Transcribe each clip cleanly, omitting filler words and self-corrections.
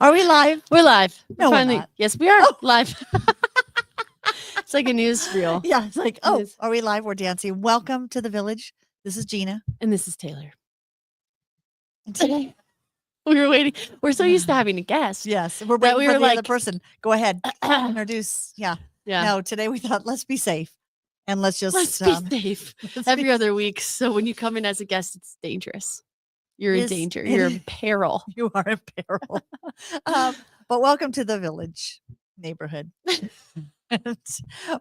Are we live? We're live. No, Finally. we're not. Yes, we are Oh. live. It's like a newsreel. Yeah, it's like, oh, is. are we live? We're dancing. Welcome to the village. This is Gina. And this is Taylor. And today, We were waiting. We're so used to having a guest. yes, we're That waiting we for were the other like- person. Go ahead, introduce. Yeah. Yeah. No, today we thought let's be safe and let's just Let's be safe. let's Every be- other week. So when you come in as a guest, it's dangerous. You're in Yes, danger. it You're in is. peril. You are in peril. But welcome to the village neighborhood.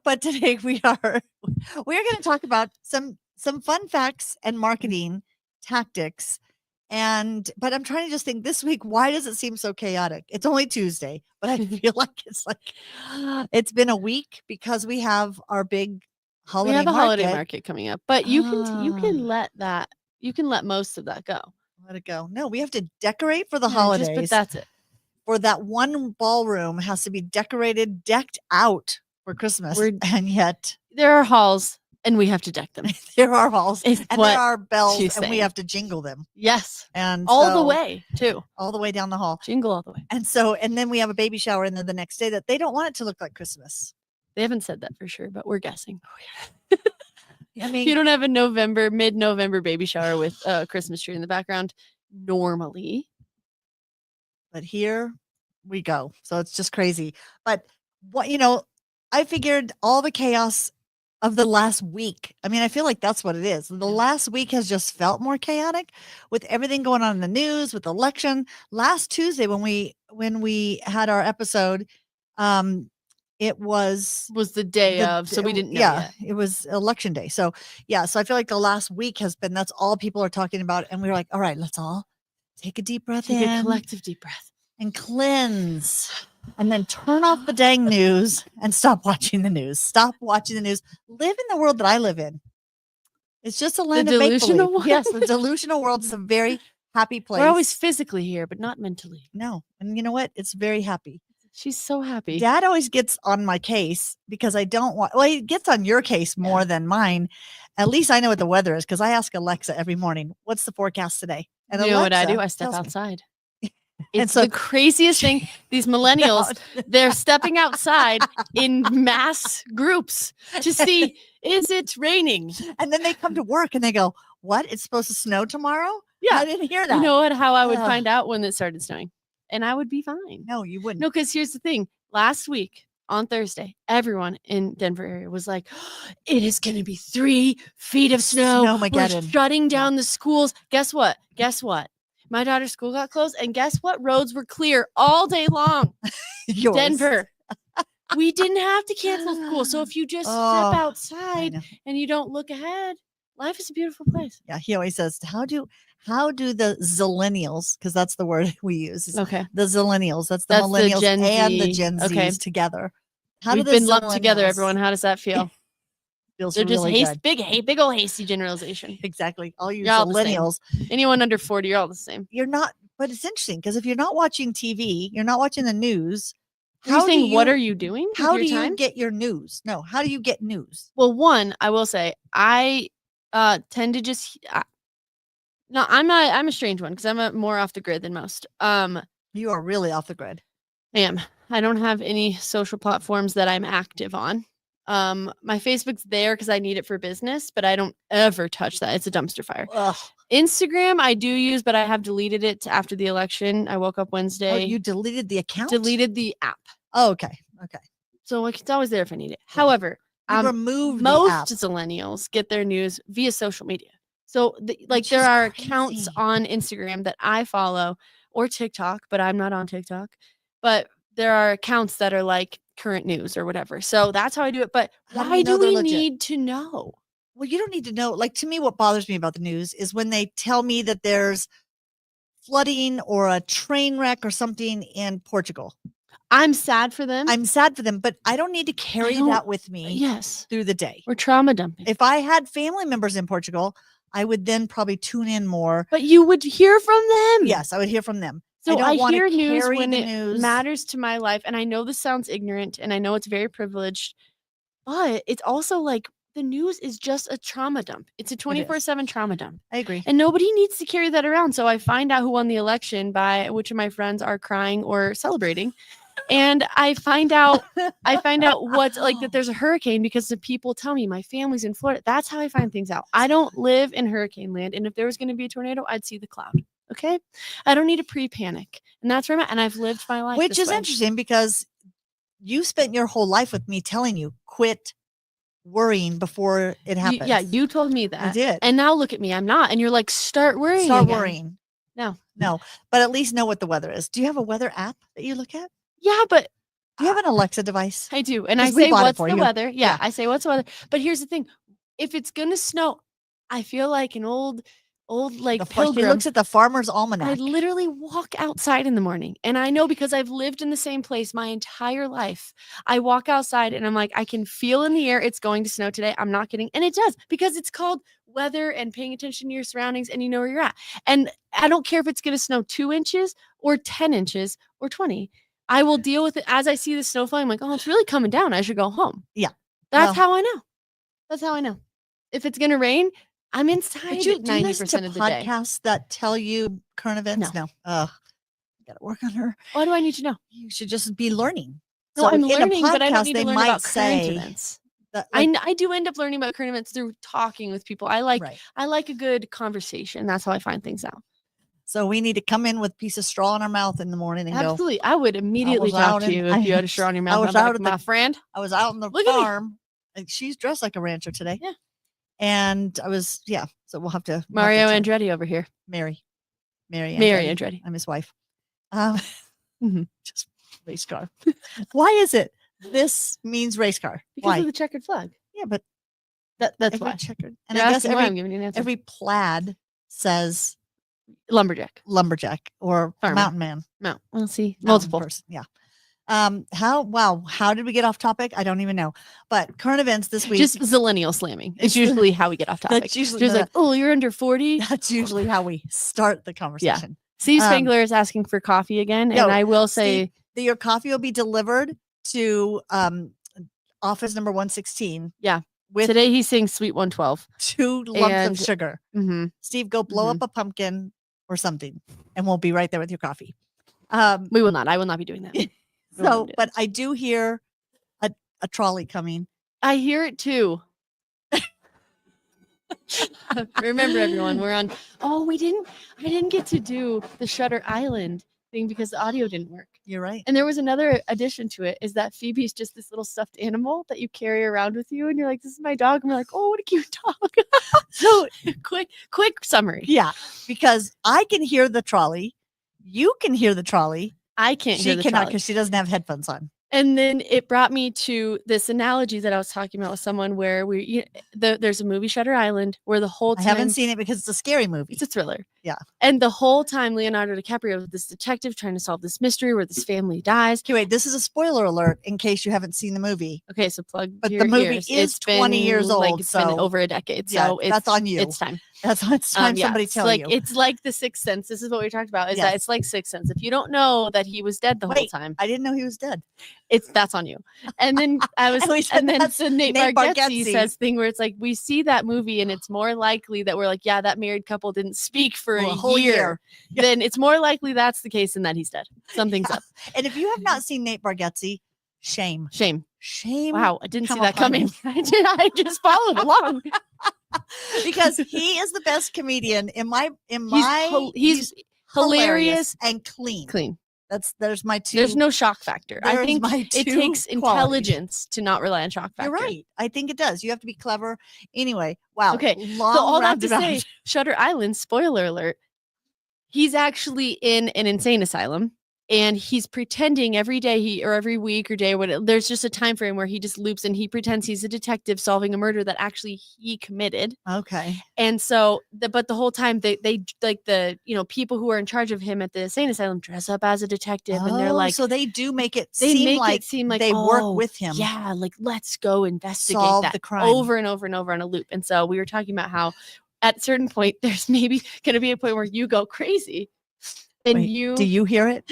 But today we are going to talk about some fun facts and marketing tactics. But I'm trying to just think this week, why does it seem so chaotic? It's only Tuesday, but I feel like it's been a week because we have our big holiday We have a market. holiday market coming up, but you can let most of that go. Let it go. No, we have to decorate for the Yeah, holidays. but that's it. For that one ballroom has to be decked out for Christmas. And yet There are halls and we have to deck them. there are halls Is and what there are bells she's and we saying. have to jingle them. Yes. And All the so- way, too. all the way down the hall. Jingle all the way. And then we have a baby shower and then the next day that they don't want it to look like Christmas. They haven't said that for sure, but we're guessing. I mean, You don't have a mid-November baby shower with a Christmas tree in the background normally. but here we go. So it's just crazy. But I figured all the chaos of the last week. I mean, I feel like that's what it is. The last week has just felt more chaotic with everything going on in the news, with the election. Last Tuesday when we had our episode, it was Was the day of, so we didn't know yeah, yet. it was election day. So yeah, so I feel like the last week that's all people are talking about. And we were like, all right, let's all take a deep breath Take in a collective deep breath. and cleanse. And then turn off the dang news and stop watching the news. Stop watching the news. Live in the world that I live in. It's just a land of make-believe. delusional world? Yes, the delusional world is a very happy place. We're always physically here, but not mentally. no. And you know what? It's very happy. She's so happy. Dad always gets on my case because I don't want, well, he gets on your case more than mine. At least I know what the weather is because I ask Alexa every morning, what's the forecast today? And You know what I do? Alexa I step tells me. outside. And It's so- the craziest thing. These millennials, they're stepping outside in mass groups to see, is it raining? And then they come to work and they go, what? It's supposed to snow tomorrow? Yeah. I didn't hear that. You know what? How I would Ugh. find out when it started snowing. And I would be fine. No, you wouldn't. No, because here's the thing. Last week on Thursday, everyone in Denver area was like, it is going to be 3 feet of snow. We're Snowmageddon. shutting down the schools. Guess what? My daughter's school got closed. And guess what? Roads were clear all day long. Yours. Denver. We didn't have to cancel school. So if you just Oh, step I outside know. and you don't look ahead, life is a beautiful place. Yeah, he always says, how do the zillennials, because that's the word we use, is Okay. the zillennials, that's the That's the millennials Gen and the Z. Gen Zs Okay. together. How We've do the been lumped together, zillennials- everyone. How does that feel? Feels They're just really good. big old hasty generalization. Exactly. All you You're all the same. millennials, Anyone under 40, you're all the same. you're not, but it's interesting because if you're not watching TV, you're not watching the news. You're How do saying, what you- are you doing? with How your do time? you get your news? No, how do you get news? Well, one, I will say, I tend to just. No, I'm a strange one because I'm more off the grid than most. You are really off the grid. I am. I don't have any social platforms that I'm active on. My Facebook's there because I need it for business, but I don't ever touch that. It's a dumpster fire. Ugh. Instagram I do use, but I have deleted it after the election. I woke up Oh, Wednesday, you deleted the account? deleted the app. Oh, okay. Okay. So like, it's always there if I need it. Yeah. However, You removed the most app. millennials get their news via social media. So like Which there is are accounts crazy. on Instagram that I follow or TikTok, but I'm not on TikTok. But there are accounts that are like current news or whatever. So that's how I do it. But How do why you know do they're we legit? need to know? Well, you don't need to know. Like, to me, what bothers me about the news is when they tell me that there's flooding or a train wreck or something in Portugal. I'm sad for them. I'm sad for them, but I don't need to carry don't- that with me Yes. through the day. We're trauma dumping. If I had family members in Portugal, I would then probably tune in more. But you would hear from them. Yes, I would hear from them. So don't I wanna hear news carry when the it news. matters to my life. And I know this sounds ignorant and I know it's very privileged, but it's also like the news is just a trauma dump. It's a 24/7 trauma dump. I agree. And nobody needs to carry that around. So I find out who won the election by which of my friends are crying or celebrating. And I find out what's like that there's a hurricane because the people tell me my family's in Florida. That's how I find things out. I don't live in hurricane land. And if there was going to be a tornado, I'd see the cloud. Okay. I don't need to pre-panic. And that's where I'm at. And I've lived my life. Which this is way. interesting because you spent your whole life with me telling you quit worrying before it happens. Yeah, you told me that. I did. And now look at me. I'm not. And you're like, start worrying. Start again. worrying. No. But at least know what the weather is. Do you have a weather app that you look at? Yeah, but Do you have an Alexa device? I do. And I 'Cause we say, bought it what's for the you. weather? Yeah, Yeah. I say, what's the weather? But here's the thing. If it's going to snow, I feel like an old like He pilgrim. looks at the Farmer's I Almanac. literally walk outside in the morning. And I know because I've lived in the same place my entire life. I walk outside and I'm like, I can feel in the air it's going to snow today. I'm not kidding. And it does because it's called weather and paying attention to your surroundings and you know where you're at. And I don't care if it's going to snow 2 inches or 10 inches or 20. I will deal with it as I see the snow falling. I'm like, oh, it's really coming down. I should go home. Yeah. That's how I know. That's how I know. If it's going to rain, I'm inside But do you 90% listen to of the day. podcasts that tell you current events? No. Gotta work on her. Why do I need to know? You should just be learning. No, I'm in a learning, but I don't podcast, need they to learn might about current say events. that, like, I do end up learning about current events through talking with people. I like right. I like a good conversation. That's how I find things out. So we need to come in with a piece of straw in our mouth in the morning and go, Absolutely. I would immediately was talk out to in- you if you had a straw in your mouth. was I'm out like, at the- my friend. I was out on the Look at me. farm. And she's dressed like a rancher today. Yeah. And I was, so we'll have to. Mario we'll have to Andretti over here. Mary Mary Andretti. I'm his wife. Mhm. Just race car. Why is it? This means race car. Because Why? of the checkered flag. Yeah, but That's every why. checkered. And You're I guess asking why I'm giving you an answer. every plaid says Lumberjack. lumberjack or Farmer. mountain man. No, we'll see. mountain Multiple. person. Yeah. How did we get off topic? I don't even know. But current events this week. Just zillennial slamming. It's usually how we get off topic. That's usually Just like, oh, you're under 40. that's usually how we start the conversation. Steve Spangler is asking for coffee again. no, And I will say, Steve, your coffee will be delivered to office number 116. Yeah. With today he's saying sweet 112. 2 lumps and- of sugar. Mm-hmm. Steve, go blow up a pumpkin or something, and we'll be right there with your coffee. We will not. I will not be doing that. We will not do But that. I do hear a trolley coming. I hear it too. Remember, everyone, we're on. Oh, I didn't get to do the Shutter Island thing because the audio didn't work. You're right. And there was another addition to it is that Phoebe's just this little stuffed animal that you carry around with you. And you're like, this is my dog. And we're like, oh, what a cute dog. So quick summary. yeah, because I can hear the trolley. You can hear the trolley. I can't hear She the cannot trolley. because she doesn't have headphones on. And then it brought me to this analogy that I was talking about with someone where there's a movie Shutter Island where the whole I time haven't seen it because it's a scary movie. it's a thriller. Yeah. And the whole time Leonardo DiCaprio is this detective trying to solve this mystery where this family dies. Okay, wait, this is a spoiler alert in case you haven't seen the movie. Okay, so plug But your the movie ears. is 20 years old, It's been so- over a decade. Yeah, So it's, that's on you. It's time. That's why it's time Yeah, somebody it's tell like you. it's like the Sixth Sense. This is what we talked about. Is Yes. that it's like Sixth Sense. If you don't know that he was dead the whole Wait, time, I didn't know he was dead. that's on you. And then I was, And we said and then that's the Nate Nate Bargatze Bargatze. says thing where it's like we see that movie and it's more likely that we're like, yeah, that married couple didn't speak for Well, a a whole year. Yeah. Then it's more likely that's the case than that he's dead. Something's Yeah. up. And if you have not seen Nate Bargatze, shame. Shame. Shame. Wow, I didn't see come that upon coming. I just followed along. Because he is the best comedian in my He's hilarious, and clean. clean. There's my two. There's no shock factor. I there's think my it two takes qualities. intelligence to not rely on shock factor. You're right. I think it does. You have to be clever. Anyway, wow. Okay, Long so all that to roundabout. say, Shutter Island, spoiler alert, he's actually in an insane asylum and he's pretending every day or every week or day or whatever. There's just a time frame where he just loops and he pretends he's a detective solving a murder that actually he committed. Okay. And so but the whole time they like the people who are in charge of him at the insane asylum dress up as a detective and they're like so they do make it they seem make like it seem like they work oh, with him. Yeah, like let's go investigate Solve that the crime. over and over and over on a loop. And so we were talking about how at a certain point there's maybe going to be a point where you go crazy and Wait, do you hear it?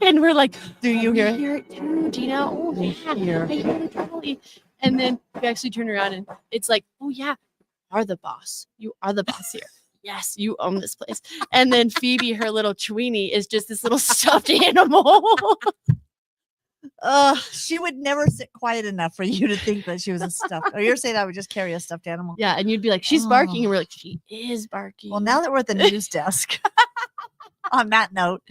and we're like, Do you hear it? hear it too, Gina? Oh, yeah, I hear the trolley. And then you actually turn around and it's like, oh yeah, you are the boss. You are the boss here. Yes, you own this place. And then Phoebe, her little Tweenie, is just this little stuffed animal. She would never sit quiet enough for you to think that she was a stuffed. Or you're saying I would just carry a stuffed animal? Yeah, and you'd be like, she's barking, and we're like, she is barking. Well, now that we're at the news desk, on that note,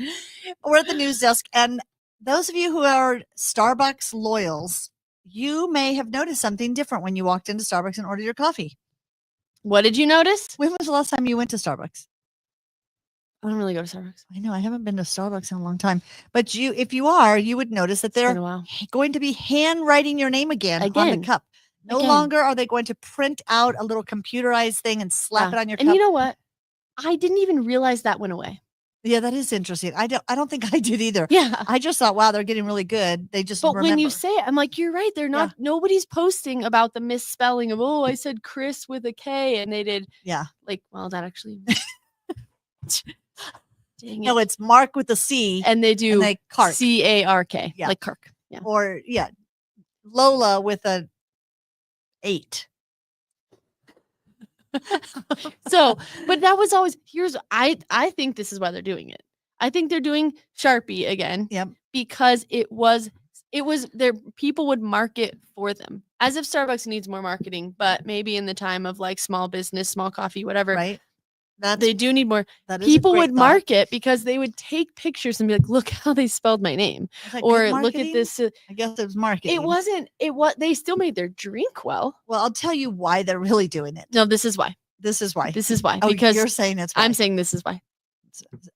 we're at the news desk, and those of you who are Starbucks loyals, you may have noticed something different when you walked into Starbucks and ordered your coffee. What did you notice? When was the last time you went to Starbucks? I don't really go to Starbucks. I know I haven't been to Starbucks in a long time, but if you are, you would notice that they're going to be handwriting your name again on the cup. No longer are they going to print out a little computerized thing and slap it on your cup. And you know what? I didn't even realize that went away. Yeah, that is interesting. I don't think I did either. Yeah. I just thought, wow, they're getting really good. They just But when you say it, I'm like, you're right. They're not, nobody's posting about the misspelling of, oh, I said Chris with a K and they did. Yeah. Like, well, that actually. Dang it. No, it's Mark with a C. And they do Cark. C-A-R-K. Yeah. Like Kirk. Yeah. Or Lola with a 8. So, but that was always, I think this is why they're doing it. I think they're doing Sharpie again. Yep. Because it was their people would market for them as if Starbucks needs more marketing, but maybe in the time of like small business, small coffee, whatever. Right. They do need more. People would market because they would take pictures and be like, look how they spelled my name. Or look at this. I guess it was marketing. They still made their drink well. Well, I'll tell you why they're really doing it. No, this is why. Oh, because you're saying it's why. I'm saying this is why.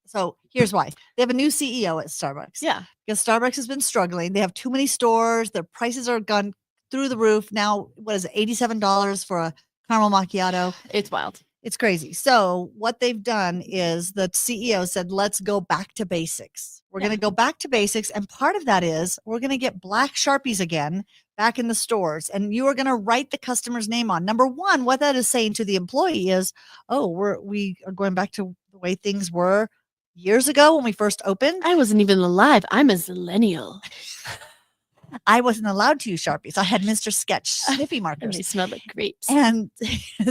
So here's why. They have a new CEO at Starbucks. Yeah. Because Starbucks has been struggling. They have too many stores. Their prices are gone through the roof. Now, what is it, $87 for a caramel macchiato? It's wild. It's crazy. So what they've done is the CEO said, let's go back to basics. We're going to go back to basics. And part of that is we're going to get black Sharpies again back in the stores. And you are going to write the customer's name on. Number one, what that is saying to the employee is, oh, we are going back to the way things were years ago when we first opened. I wasn't even alive. I'm a zillennial. I wasn't allowed to use Sharpies. I had Mr. Sketch sniffy markers. And they smelled like grapes. And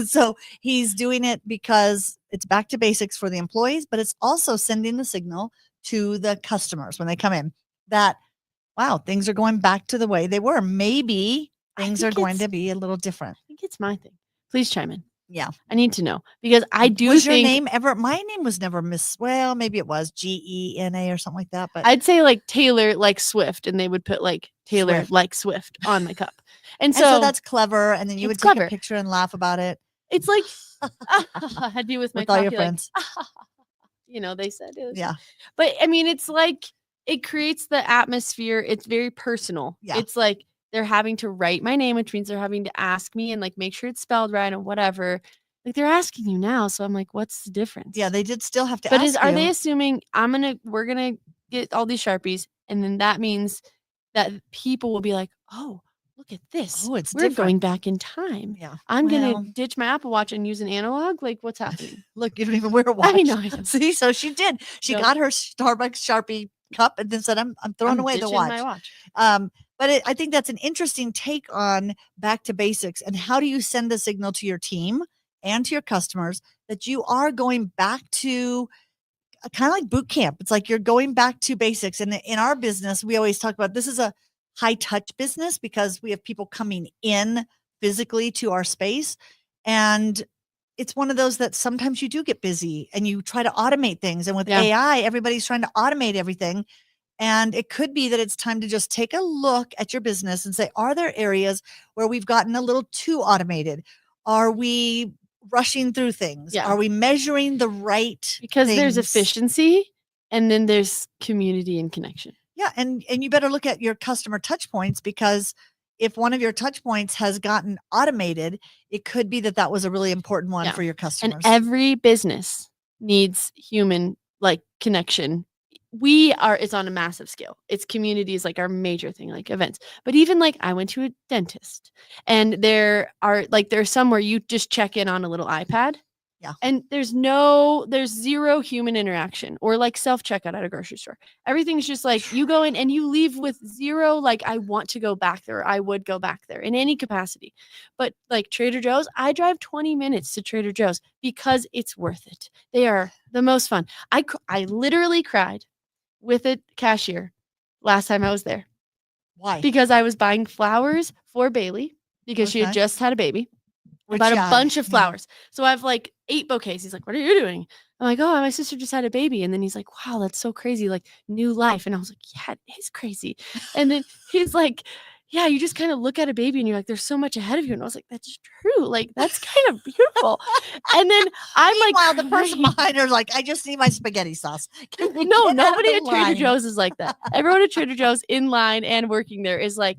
so he's doing it because it's back to basics for the employees, but it's also sending the signal to the customers when they come in that, wow, things are going back to the way they were. Maybe things are going to be a little different. I think it's my thing. Please chime in. Yeah. I need to know because I do was think. Your name ever? My name was never well, maybe it was Gena or something like that. But I'd say like Taylor like Swift, and they would put like Taylor Swift. Like Swift on the cup. And so that's clever. And then you would take a picture and laugh about it. It's like I'd be with my all your friends. Like, they said it. Yeah. But I mean, it's like it creates the atmosphere. It's very personal. Yeah. It's like they're having to write my name, which means they're having to ask me and like make sure it's spelled right and whatever. Like they're asking you now. So I'm like, what's the difference? Yeah, they did still have to ask are they assuming we're gonna get all these Sharpies, and then that means that people will be like, oh, look at this. Oh, it's we're going back in time. Yeah. I'm gonna ditch my Apple Watch and use an analog. Like, what's happening? Look, you don't even wear a watch. I know. See, so she did. She got her Starbucks Sharpie cup and then said, I'm throwing away the watch. My watch. But I think that's an interesting take on back to basics and how do you send a signal to your team and to your customers that you are going back to kind of like boot camp. It's like you're going back to basics. And in our business, we always talk about this is a high touch business because we have people coming in physically to our space. And it's one of those that sometimes you do get busy and you try to automate things. And with AI, everybody's trying to automate everything. And it could be that it's time to just take a look at your business and say, are there areas where we've gotten a little too automated? Are we rushing through things? Yeah. Are we measuring the right Because things? there's efficiency and then there's community and connection. Yeah. And you better look at your customer touch points because if one of your touch points has gotten automated, it could be that was a really important one for your customers. And every business needs human like connection. It's on a massive scale. It's community is like our major thing, like events. But even like I went to a dentist and there's some where you just check in on a little iPad Yeah. And there's zero human interaction or like self-checkout at a grocery store. Everything's just like you go in and you leave with zero, like, I want to go back there. I would go back there in any capacity. But like Trader Joe's, I drive 20 minutes to Trader Joe's because it's worth it. They are the most fun. I literally cried with a cashier last time I was there Why? because I was buying flowers for Bailey because she had Okay. just had a baby. Which, About a yeah, bunch of yeah. flowers. So I have like 8 bouquets. He's like, "What are you doing?" I'm like, "Oh, my sister just had a baby." And then he's like, "Wow, that's so crazy. Like new life." And I was like, "Yeah, it is crazy." And then he's like, "Yeah, you just kind of look at a baby and you're like, there's so much ahead of you." And I was like, "That's true. Like that's kind of beautiful." And then I'm Meanwhile, like, the person crying. behind her like, I just need my spaghetti sauce. Can you No, get out of nobody the at Trader line? Joe's is like that. Everyone at Trader Joe's in line and working there is like,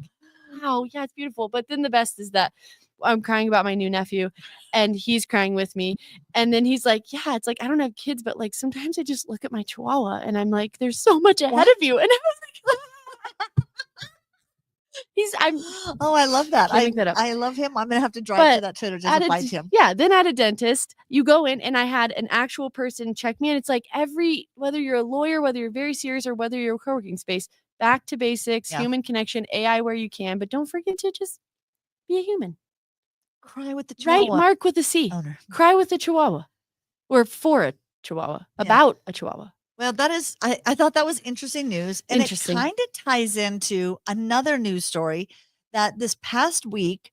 wow, yeah, it's beautiful. But then the best is that I'm crying about my new nephew and he's crying with me. And then he's like, yeah, it's like, I don't have kids, but like sometimes I just look at my chihuahua and I'm like, there's so much ahead What? of you. And I was like, I'm Oh, I love that. Can't make that up. I love him. I'm gonna have to drive to But that Trader Joe's at and a find d him. yeah, then at a dentist, you go in and I had an actual person check me and it's like whether you're a lawyer, whether you're very serious or whether you're a co-working space, back to basics, Yeah. human connection, AI where you can, but don't forget to just be a human. Cry with the Right? Chihuahua Mark with a C. owner. Cry with a chihuahua. Or for a chihuahua. Yeah. About a chihuahua. Well, that is, I thought that was interesting news. And Interesting. it kind of ties into another news story that this past week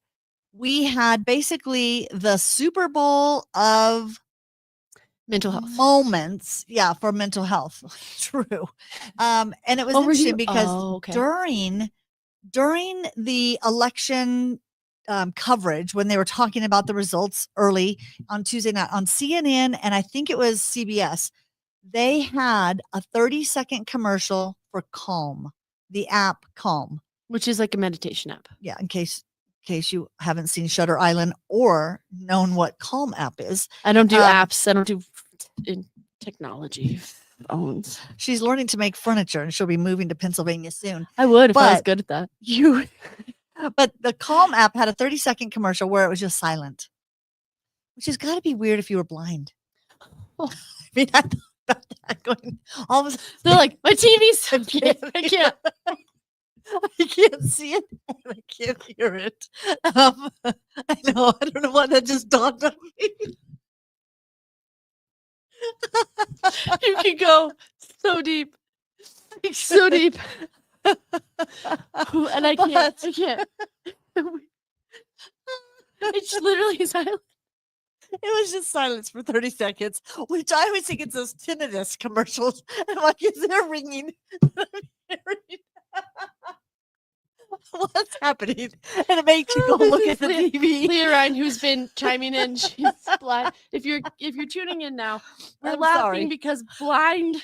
we had basically the Super Bowl of Mental health. moments. Yeah, for mental health. True. And it was What were interesting you because Oh, okay. during the election coverage, when they were talking about the results early on Tuesday night on CNN, and I think it was CBS, they had a 30-second commercial for Calm, the app Calm. Which is like a meditation app. Yeah, in case you haven't seen Shutter Island or known what Calm app is. I don't do apps. I don't do in technology phones. She's learning to make furniture and she'll be moving to Pennsylvania soon. I would if I was But good at that. But the Calm app had a 30-second commercial where it was just silent, which has got to be weird if you were blind. Oh. I mean, I thought about that going all of a sudden. They're like, my TV's so big. I can't. I can't see it and I can't hear it. I know. I don't know why that just dawned on me. You can go so deep. So deep. And I can't. I can't. It's literally silent. It was just silence for 30 seconds, which I always think it's those tinnitus commercials. I'm like, is there ringing? What's happening? And it makes you go look at the TV. Leah Ryan, who's been chiming in, she's blind. If you're tuning in now, we're I'm laughing sorry. because blind.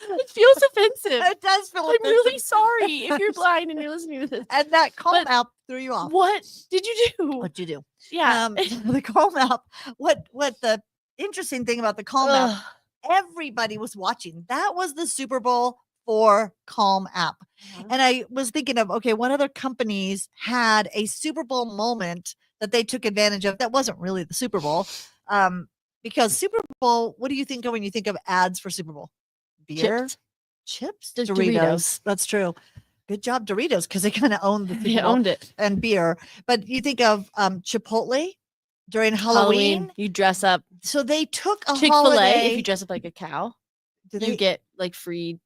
It feels offensive. It does feel I'm offensive. really sorry if you're blind and you're listening to this. And that Calm But app threw you off. What did you do? What'd you do? Yeah. The Calm app. What the interesting thing about the Calm app, Ugh. everybody was watching. That was the Super Bowl for Calm app. And I was thinking of, okay, what other companies had a Super Bowl moment that they took advantage of that wasn't really the Super Bowl? Because Super Bowl, what do you think of when you think of ads for Super Bowl? Beer? Chips? Just Doritos. Doritos. That's true. Good job, Doritos, because they kind of owned the Super They Bowl owned it. and beer. But you think of Chipotle during Halloween. You dress up. So they took a Chick-fil-A, holiday. if you dress up like a cow, Do you get like free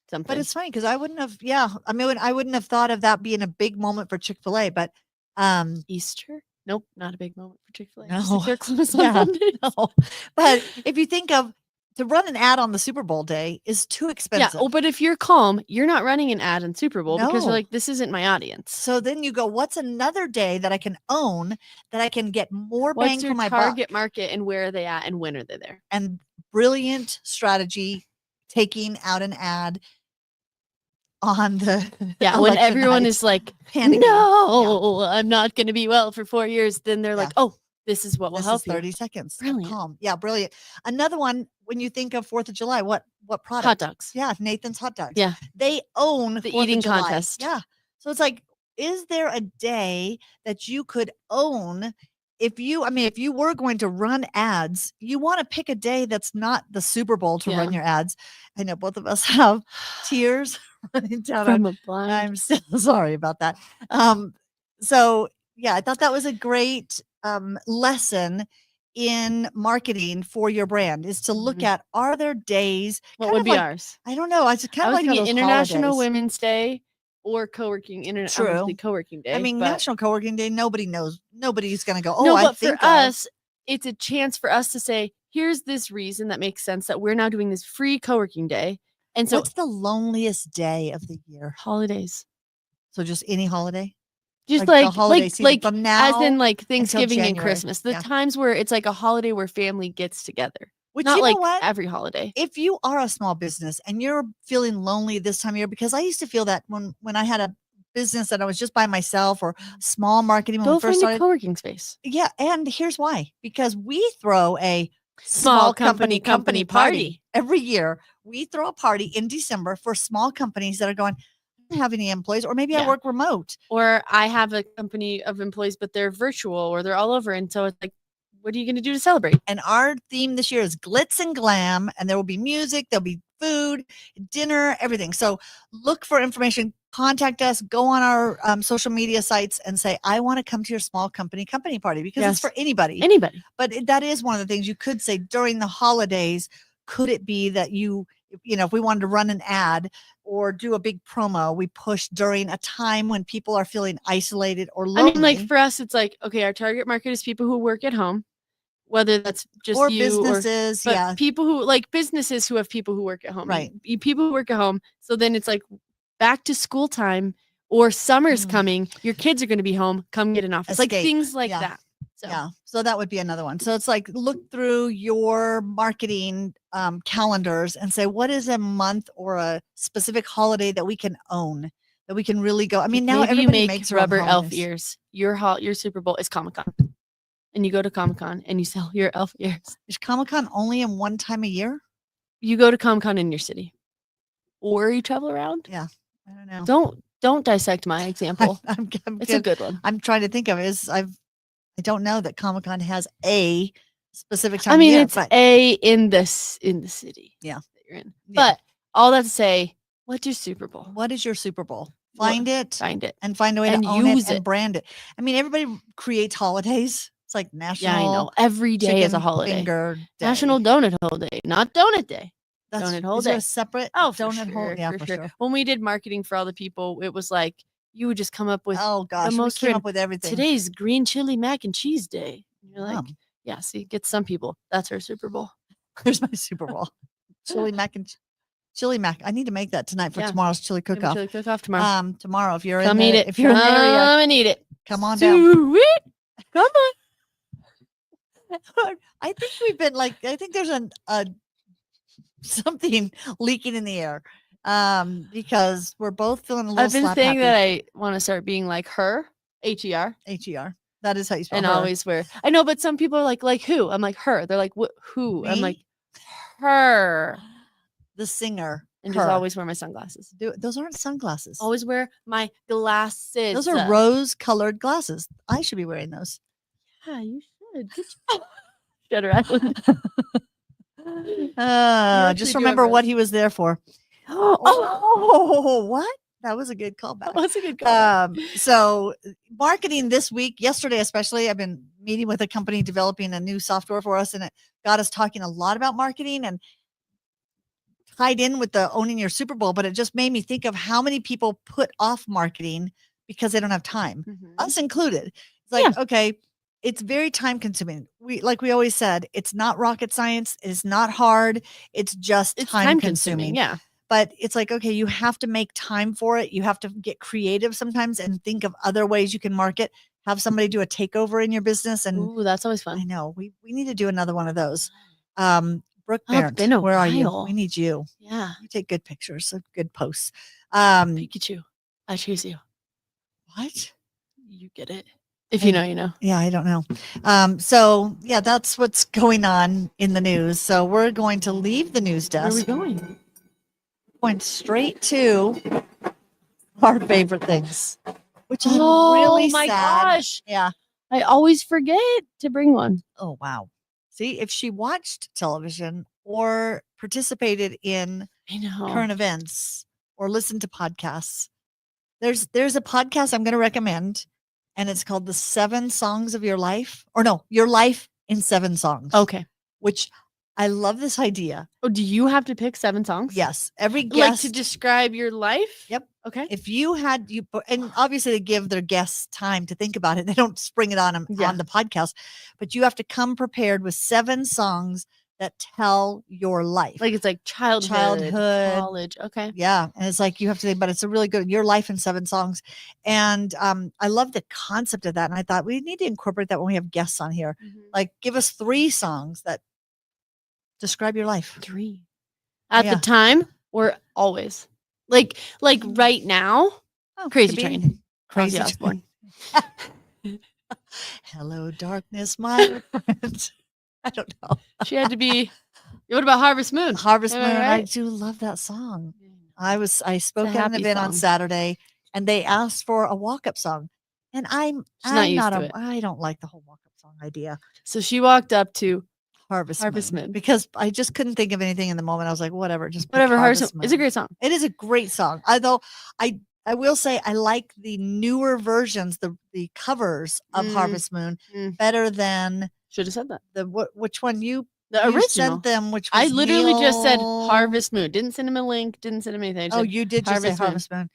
something. But it's funny because I wouldn't have. Yeah, I mean, I wouldn't have thought of that being a big moment for Chick-fil-A. But Easter? Nope, not a big moment for Chick-fil-A. No. Just like they're closed on Yeah, Sundays. no. But if you think of to run an ad on the Super Bowl day is too expensive. Yeah. Oh, but if you're Calm, you're not running an ad in Super Bowl because No. you're like, this isn't my audience. So then you go, what's another day that I can own that I can get more bang What's for your my target buck? market and where are they at and when are they there? And brilliant strategy, taking out an ad on the Yeah, when election everyone night. is like, Panicking. no, I'm not going to be well for 4 years. Then they're Yeah. like, oh, this is what will This help is you. 30 seconds. of Brilliant. Calm. Yeah, brilliant. Another one, when you think of 4th of July, what product? Hot dogs. Yeah, Nathan's hot dogs. Yeah. They own The 4th of eating July. contest. Yeah. So it's like, is there a day that you could own if you were going to run ads, you want to pick a day that's not the Super Bowl to run Yeah. your ads. I know both of us have tears running down From a blind. I'm so sorry about that. So yeah, I thought that was a great lesson in marketing for your brand is to look Mhm. at, are there days What kind would of be like, ours? I don't know. I just kind I of was like how thinking those International holidays. Women's Day or co-working internet. I True. would co-working day. I mean, but National Co-working Day, nobody knows. Nobody's going to go, oh, no, I but for think of. us, it's a chance for us to say, here's this reason that makes sense that we're now doing this free co-working day. And so What's the loneliest day of the year? holidays. So just any holiday? Just the holiday season from now as in like until Thanksgiving and January. Christmas. The Yeah. times where it's like a holiday where family gets together. Which, Not you know like what? every holiday. If you are a small business and you're feeling lonely this time of year, because I used to feel that when I had a business that I was just by myself or small marketing when Go we first find a started. co-working space. Yeah, and here's why. Because we throw a Small company party. every year. We throw a party in December for small companies that are going, I don't have any employees, or maybe I Yeah. work remote. Or I have a company of employees, but they're virtual or they're all over. And so it's like, what are you going to do to celebrate? And our theme this year is glitz and glam, and there will be music, there'll be food, dinner, everything. So look for information, contact us, go on our social media sites and say, I want to come to your small company party, because it's for anybody. Anybody. But that is one of the things you could say during the holidays. Could it be that if we wanted to run an ad or do a big promo, we push during a time when people are feeling isolated or lonely? I mean, like for us, it's like, okay, our target market is people who work at home, whether that's just or you businesses, but yeah. people who like businesses who have people who work at home. Right. People who work at home. So then it's like back to school time or summer's coming. Your kids are going to be home. Come get an office. Escape. Like things like Yeah. that. So. Yeah. So that would be another one. So it's like look through your marketing calendars and say, what is a month or a specific holiday that we can own, that we can really go. I mean, now maybe everybody you make makes their own rubber elf holidays. ears. Your Super Bowl is Comic-Con. And you go to Comic-Con and you sell your elf ears. Is Comic-Con only in one time a year? You go to Comic-Con in your city. Or you travel around. Yeah. I don't know. Don't dissect my example. It's a good one. I'm trying to think of it. I don't know that Comic-Con has a specific time. I mean, of year, it's a in the city. Yeah. That you're in. Yeah. But all that to say, what's your Super Bowl? What is your Super Bowl? Find it and find a way and to own use it and brand it. I mean, everybody creates holidays. It's like National. Yeah, I know. Every day is a Chicken holiday. Finger Day. National Donut Hole Day, not Donut Day. Donut Hole Is there Day. a separate Donut hole? Yeah, for sure. When we did marketing for all the people, it was like you would just come up with Oh gosh, we came up with everything. Today's green chili mac and cheese day. And you're like, Yum. yeah, see, get some people. That's our Super Bowl. Here's my Super Bowl. Chili mac. I need to make that tonight for tomorrow's chili cook-off. Chili cook-off tomorrow. Tomorrow, if you're come in eat the, it. if you're in the area, come and eat it. Come on down. Sweet. Come on. I think we've been like. I think there's a something leaking in the air, because we're both feeling a little. I've been saying that I want to start being like her. HER. HER. That is how you spell and her. always wear. I know, but some people are like who? I'm like her. They're like who? I'm Me? like her. The singer. And her. just always wear my sunglasses. Those aren't sunglasses. Always wear my glasses. Those are rose-colored glasses. I should be wearing those. Yeah, you should. Shutter Island. Just remember what he was there for. Oh, what? That was a good callback. That was a good callback. So marketing this week, yesterday especially, I've been meeting with a company developing a new software for us, and it got us talking a lot about marketing and tied in with the owning your Super Bowl, but it just made me think of how many people put off marketing because they don't have time, us included. It's like, okay, it's very time consuming. We always said, it's not rocket science. It's not hard. It's just time consuming. Yeah. But it's like, okay, you have to make time for it. You have to get creative sometimes and think of other ways you can market. Have somebody do a takeover in your business. And ooh, that's always fun. I know we need to do another one of those. Brooke Barrett, where are you? We need you. Yeah. You take good pictures, good posts. Pikachu, I choose you. What? You get it. If you know, you know. Yeah, I don't know. So yeah, that's what's going on in the news. So we're going to leave the news desk. Where are we going? Going straight to our favorite things, which is really sad. Gosh. Yeah. I always forget to bring one. Oh, wow. See, if she watched television or participated in I know. current events or listened to podcasts, there's a podcast I'm going to recommend, and it's called The 7 Songs of Your Life, or no, Your Life in 7 Songs. Okay. Which I love this idea. Oh, do you have to pick 7 songs? Yes, every Like guest. to describe your life? Yep. Okay. If you had and obviously they give their guests time to think about it. They don't spring it on them Yeah. on the podcast, but you have to come prepared with 7 songs that tell your life. Like it's like childhood, college. Okay. Yeah, and it's like you have to think, but it's a really good Your Life in 7 songs, and I love the concept of that. And I thought we need to incorporate that when we have guests on here. Like, give us 3 songs that describe your life. 3 at the time or always. Like right now. Oh, Crazy could be Train. Crazy Ozzy Osbourne. Hello, darkness, my friend. I don't know. She had to be. What about Harvest Moon? Harvest Moon. Am I I right? do love that song. I spoke at an happy event on song. Saturday, and they asked for a walk-up song, and I'm not used not to it. I don't like the whole walk-up song idea. So she walked up to Harvest Moon. Moon, because I just couldn't think of anything in the moment. I was like, whatever, just pick whatever. Harvest It's a great song. It is a great song. Although I will say I like the newer versions, the covers of Harvest Moon better than Should have said that. which one you The you original. sent them, which was I literally just said Neil- Harvest Moon. Didn't send him a link. Didn't send him anything. I just Oh, said you did just say Harvest Moon.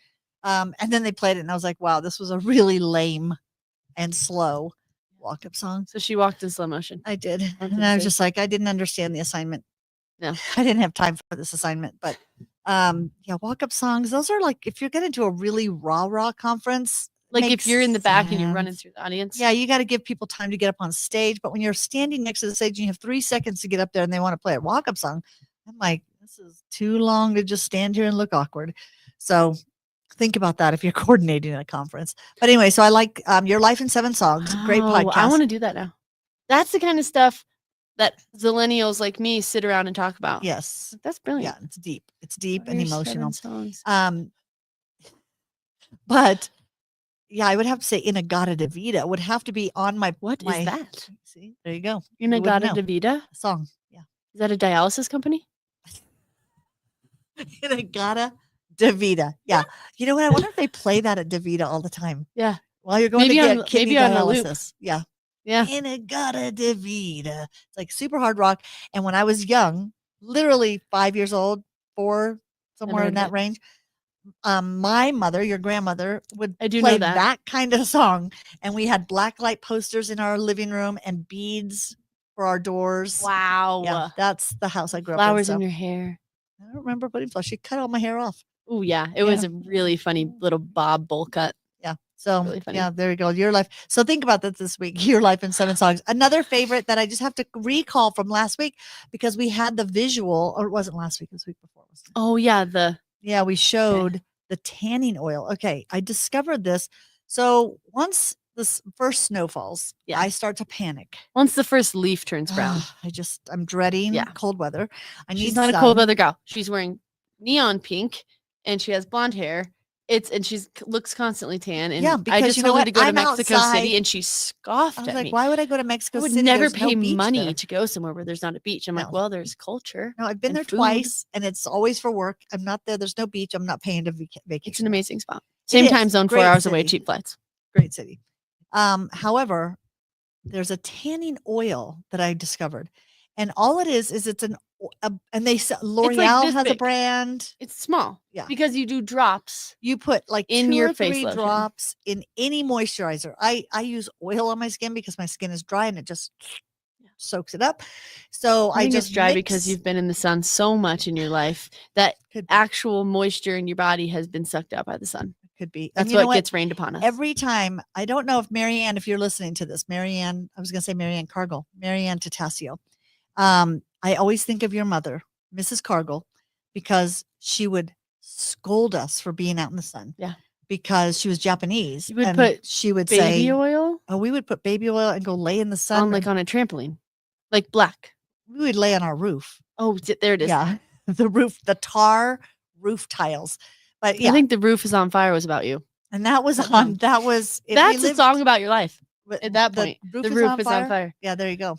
Harvest Moon. And then they played it, and I was like, wow, this was a really lame and slow walk-up song. So she walked in slow motion. I did. That's And I was insane. just like, I didn't understand the assignment. No. I didn't have time for this assignment. But yeah, walk-up songs, those are like, if you're going to do a really rah-rah conference, Like if makes you're in the back and you're sense. running through the audience. Yeah, you got to give people time to get up on stage. But when you're standing next to the stage and you have 3 seconds to get up there and they want to play a walk-up song, I'm like, this is too long to just stand here and look awkward. So think about that if you're coordinating a conference. But anyway, so I like Your Life in 7 Songs. Great podcast. I want to do that now. That's the kind of stuff that zillennials like me sit around and talk about. Yes. That's brilliant. Yeah, it's deep. It's deep What are and your 7 emotional. songs? But yeah, I would have to say Inagata Davida would have to be on my What is my, that? See, there you go. You would Inagata know. Davida? Song. Yeah. Is that a dialysis company? Inagata Davida. Yeah. You know what? I wonder if they play that at Davida all the time. Yeah. While you're going Maybe to on- get kidney maybe on a loop. dialysis. Yeah. Yeah. Inagata Davida. It's like super hard rock. And when I was young, literally 5 years old, 4, somewhere heard in that it. range, my mother, your grandmother, would I do play know that. kind of song. And we had black light posters in our living room and beads for our doors. Wow. Yeah, that's the house I grew Flowers up in in. your hair. I don't remember putting flowers. She cut all my hair off. Oh, yeah. It was a really funny little bob bowl cut. Yeah. So Really funny. yeah, there you go. Your life. So think about that this week. Your Life in 7 Songs. Another favorite that I just have to recall from last week because we had the visual, or it wasn't last week, it was the week before. Wasn't it? Oh, yeah. Yeah, we showed the tanning oil. Okay, I discovered this. So once this first snow falls, Yeah. I start to panic. Once the first leaf turns brown. I'm dreading Yeah. cold weather. I need She's not a sun. cold weather gal. She's wearing neon pink and she has blonde hair. And she's looks constantly tan. And Yeah, I because just you know told her what? to go to I'm Mexico outside. City and she scoffed I was at like, me. why would I go to Mexico I would City? never There's no pay beach money there. to go somewhere where there's not a beach. I'm like, No. well, there's culture. No, I've been and there food. twice, and it's always for work. I'm not there. There's no beach. I'm not paying to vacation. It's an amazing spot. It Same is. time zone, 4 Great hours away, city. cheap flights. Great city. However, there's a tanning oil that I discovered, and all it is it's and they sell, L'Oreal this has a big. brand. It's small. Yeah. Because you do drops. You put like In 2 your or face 3 lotion. drops in any moisturizer. I use oil on my skin because my skin is dry and it just soaks it up. So I think just it's dry because mix- you've been in the sun so much in your life that Could be. actual moisture in your body has been sucked up by the sun. could be. That's And you know what gets rained upon us. Every time, I don't know if Marianne, if you're listening to this, Marianne, I was going to say Marianne Cargill, Marianne Tatasio. I always think of your mother, Mrs. Cargill, because she would scold us for being out in the sun. Yeah. Because she was Japanese. You would and put she would baby say, oil oh, we would put baby oil and go lay in the sun. on on a trampoline, like black. We would lay on our roof. Oh, there it is. Yeah. The roof, the tar roof tiles. But yeah. I think The Roof is on Fire was about you. And that was That on, song. that was, if we That's a lived- song about your life. But At that point, the roof is on fire. Yeah, there you go.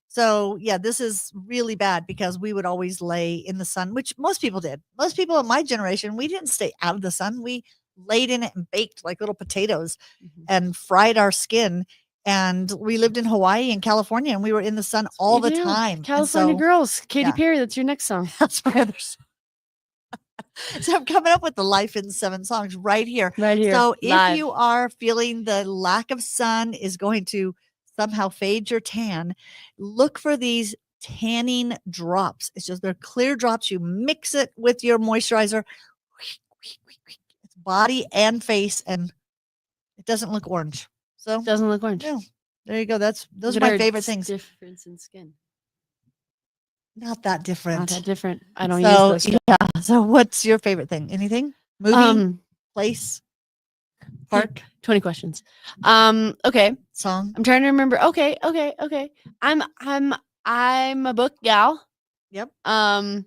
So yeah, this is really bad because we would always lay in the sun, which most people did. Most people in my generation, we didn't stay out of the sun. We laid in it and baked like little potatoes Mhm. and fried our skin. And we lived in Hawaii and California, and we were in the sun all the You do. time. And California so girls, Katy yeah. Perry. That's your next song. that's my other song. So I'm coming up with the Life in 7 songs right here. Right here, So if live. you are feeling the lack of sun is going to somehow fade your tan, look for these tanning drops. It's just they're clear drops. You mix it with your moisturizer. It's body and face, and it doesn't look orange. So Doesn't look orange. no, there you go. Those Look are at my our favorite things. Difference in skin. Not that different. Not that different. I don't use So those. yeah. So what's your favorite thing? Anything? Movie, place, park, 20 questions. Okay. song? I'm trying to remember. Okay. I'm a book gal. Yep. And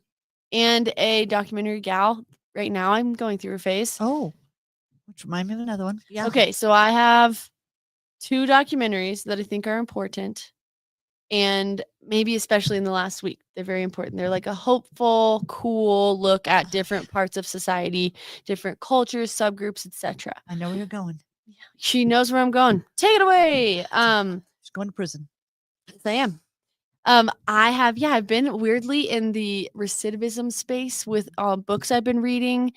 a documentary gal. Right now I'm going through a phase. Oh, which remind me of another one. Yeah. Okay, so I have 2 documentaries that I think are important, and maybe especially in the last week. They're very important. They're like a hopeful, cool look at different parts of society, different cultures, subgroups, etc. I know where you're going. She knows where I'm going. Take it away. She's going to prison. Yes, I am. I've been weirdly in the recidivism space with books I've been reading.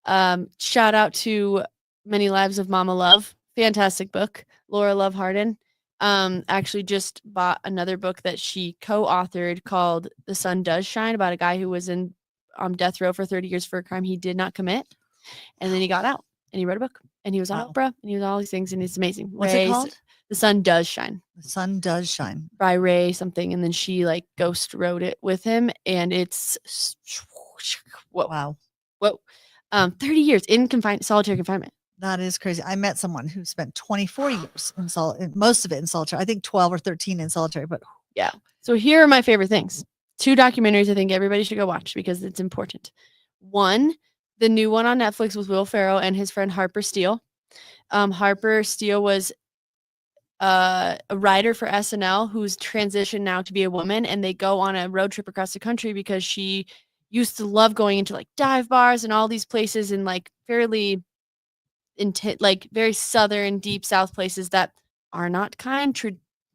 Shout out to Many Lives of Mama Love. Fantastic book. Laura Love Hardin. Actually just bought another book that she co-authored called The Sun Does Shine, about a guy who was in death row for 30 years for a crime he did not commit. And then he got out and he wrote a book and he was on Oprah and he was on all these things and it's amazing. What's it called? The Sun Does Shine. The Sun Does Shine. By Ray something. And then she like ghost wrote it with him. And it's Wow. 30 years in solitary confinement. That is crazy. I met someone who spent 24 years in most of it in solitary. I think 12 or 13 in solitary, but yeah. So here are my favorite things. 2 documentaries I think everybody should go watch because it's important. One, the new one on Netflix with Will Ferrell and his friend Harper Steele. Harper Steele was a writer for SNL who's transitioned now to be a woman, and they go on a road trip across the country because she used to love going into like dive bars and all these places in like fairly like very southern, deep South places that are not kind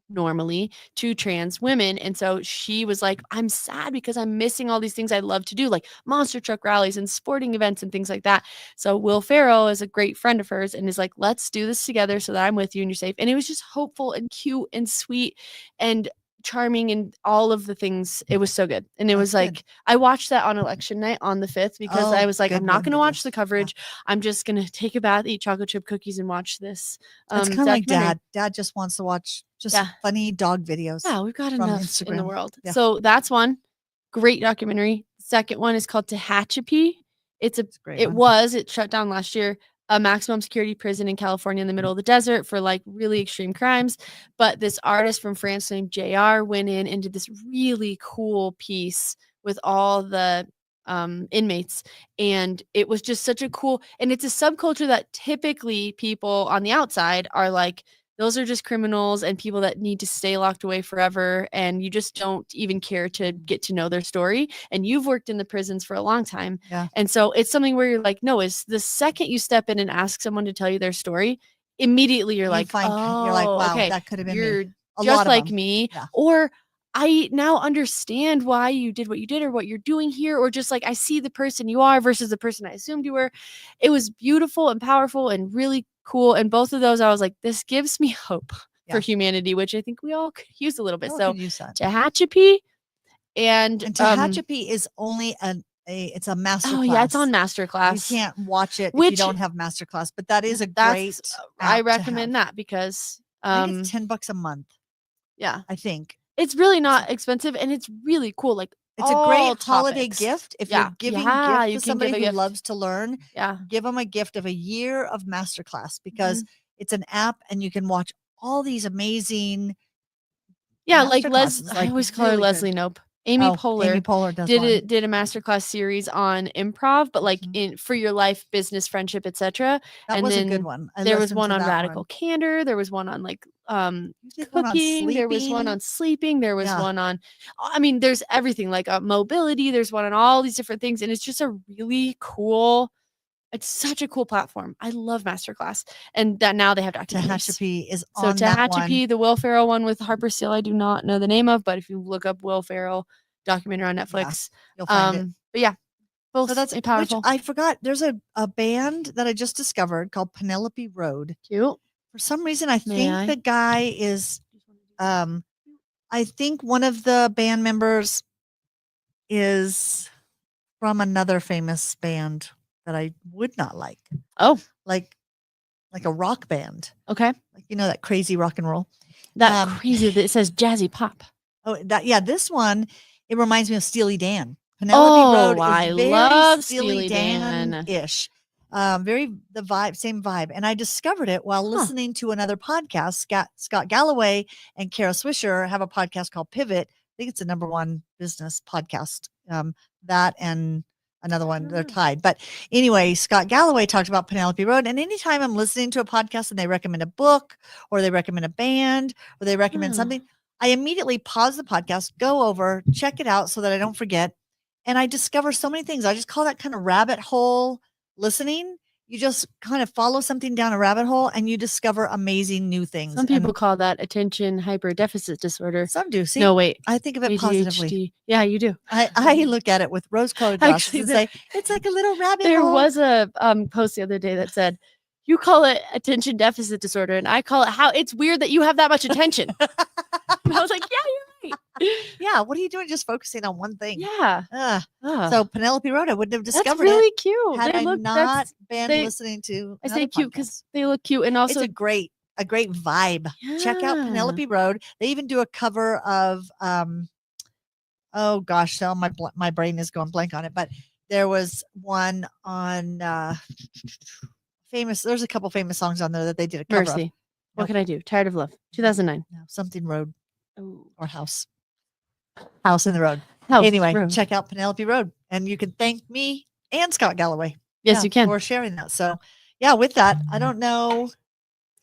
normally to trans women. And so she was like, I'm sad because I'm missing all these things I love to do, like monster truck rallies and sporting events and things like that. So Will Ferrell is a great friend of hers and is like, let's do this together so that I'm with you and you're safe. And it was just hopeful and cute and sweet and charming and all of the things. It was so good. And it was like, good. I watched that on election night on the 5th because I was like, I'm not going to watch the coverage. Yeah. I'm just going to take a bath, eat chocolate chip cookies and watch this. It's kind of like dad just wants to watch funny dog videos. Yeah, we've got enough Instagram in the world. Yeah. So that's one great documentary. Second one is called Tehachapi. It shut down last year, a maximum security prison in California in the middle of the desert for like really extreme crimes. But this artist from France named JR went in and did this really cool piece with all the inmates. And it was just such a cool, and it's a subculture that typically people on the outside are like, those are just criminals and people that need to stay locked away forever. And you just don't even care to get to know their story. And you've worked in the prisons for a long time. Yeah. And so it's something where you're like, no, is the second you step in and ask someone to tell you their story, immediately you're like, wow, okay, that could have been you're me. Just like me. Yeah. Or I now understand why you did what you did or what you're doing here, or just like I see the person you are versus the person I assumed you were. It was beautiful and powerful and really cool. And both of those, I was like, this gives me hope for humanity, which I think we all could use a little bit. So Tehachapi and Tehachapi is only it's a master class. Oh yeah, it's on masterclass. You can't watch it if you don't have masterclass, but that is a great I recommend that because I think it's $10 a month. Yeah. I think. It's really not expensive and it's really cool. Like it's a great holiday gift. If you're giving a gift to somebody who loves to learn, give them a gift of a year of masterclass because it's an app and you can watch all these amazing. Yeah, like I always call her Leslie Nope. Amy Amy Poehler Poehler does one. did a masterclass series on improv, but like Mhm. in for your life, business, friendship, etc. That And was a then good one. I there was listened one to on that radical one. candor. There was one on like You did one on cooking. There was one sleeping. on sleeping. There was Yeah. one on, I mean, there's everything like mobility. There's one on all these different things, and it's just a really cool. It's such a cool platform. I love masterclass, and that now they have documentaries. Tehachapi is So on that one. Tehachapi, the Will Ferrell one with Harper Steele, I do not know the name of, but if you look up Will Ferrell documentary on Netflix, You'll find it. but yeah, both So that's powerful. which I forgot. There's a band that I just discovered called Penelope Road. Cute. For some reason, I May think I? the guy is. I think one of the band members is from another famous band that I would not like. Oh, like a rock band, okay. like that crazy rock and roll. That crazy that it says jazzy pop. Oh, this one. It reminds me of Steely Dan. Penelope Road is I very love Steely Dan ish. Very the vibe, same vibe. And I discovered it while listening to another podcast. Scott Galloway and Kara Swisher have a podcast called Pivot. I think it's the #1 business podcast. That and another one, they're tied. But anyway, Scott Galloway talked about Penelope Road. And anytime I'm listening to a podcast and they recommend a book or they recommend a band or they recommend something, I immediately pause the podcast, go over, check it out so that I don't forget. And I discover so many things. I just call that kind of rabbit hole listening. You just kind of follow something down a rabbit hole and you discover amazing new things. Some people call that attention hyper deficit disorder. Some do. See, no, wait. I think of it ADHD. positively. Yeah, you do. I look at it with rose-colored glasses and say, it's like a little rabbit hole. There was a post the other day that said, you call it attention deficit disorder, and I call it how it's weird that you have that much attention. And I was like, yeah, you're right. Yeah, what are you doing just focusing on one thing? Yeah. So Penelope Road, I wouldn't have discovered that's really it cute. had they I look, not been listening to I say cute podcast. because they look cute, and also it's a great vibe. Check out Penelope Road. They even do a cover of oh gosh, so my brain is going blank on it, but there was one on there's a couple famous songs on there that they did a cover Mercy. of. What can I do? Tired of Love. 2009. No, something Road. Oh. Or House in the Road. House anyway, Road. Check out Penelope Road, and you can thank me and Scott Galloway. Yes, you can. For sharing that. So yeah, with that, I don't know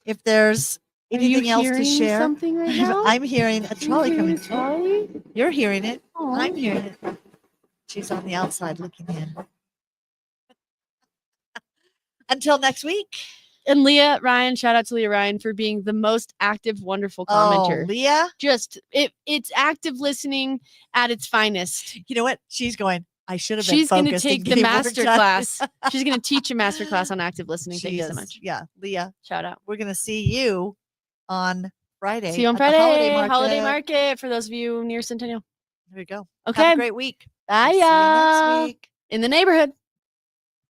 if there's anything else to share. Something right now? I'm hearing a trolley coming. Trolley? You're hearing it. Aww. I'm hearing it. She's on the outside looking in. Until next week. And Leah Ryan, shout out to Leah Ryan for being the most active, wonderful commenter. Oh, Leah. Just it's active listening at its finest. You know what? She's going, I should have been She's focused. She's going to take the master class. She's going to teach a master class on active listening. Thank you so much. Yeah, Leah. Shout out. We're going to see you on Friday. See you on Friday. Holiday market for those of you near Centennial. There you go. Okay. Have a great week. Bye, See you next week. In the neighborhood.